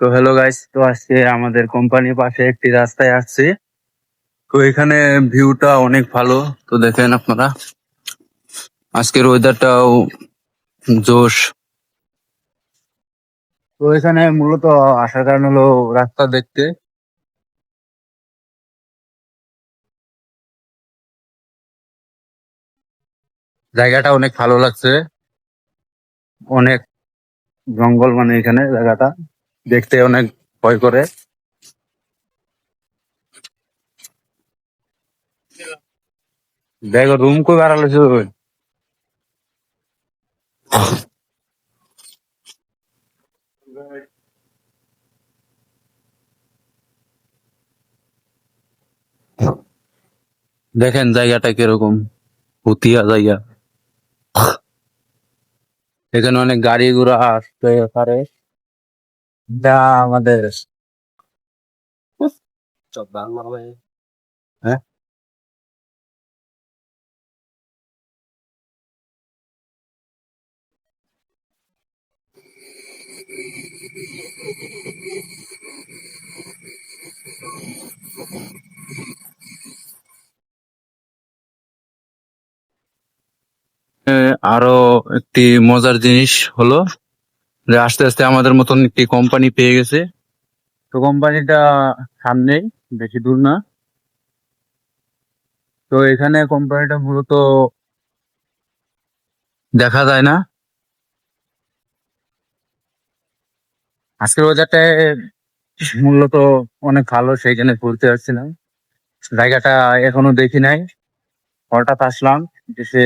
তো hello guys, তো আজকে আমাদের কোম্পানির পাশে একটি রাস্তায় আসছি। তো এখানে ভিউটা অনেক ভালো। তো দেখেন আপনারা, আজকের ওয়েদারটাও জোশ। তো এখানে মূলত আসার কারণ হলো রাস্তা দেখতে। জায়গাটা অনেক ভালো লাগছে, অনেক জঙ্গল, মানে এখানে জায়গাটা দেখতে অনেক ভয় করে। দেখো রুম কই বাড়ালো। দেখেন জায়গাটা কিরকম ভুতিয়া জায়গা। এখানে অনেক গাড়ি ঘোড়া আসতে পারে। এটা আমাদের হ্যাঁ, আরো একটি মজার জিনিস হলো যে আস্তে আস্তে আমাদের মতন একটি কোম্পানি পেয়ে গেছে। তো কোম্পানিটা সামনেই, বেশি দূর না। তো এখানে কোম্পানিটা মূলত দেখা যায় না। আজকের ওয়েদারটা মূলত অনেক ভালো, সেই জন্য ঘুরতে আসছিলাম। জায়গাটা এখনো দেখি নাই, হঠাৎ আসলাম, এসে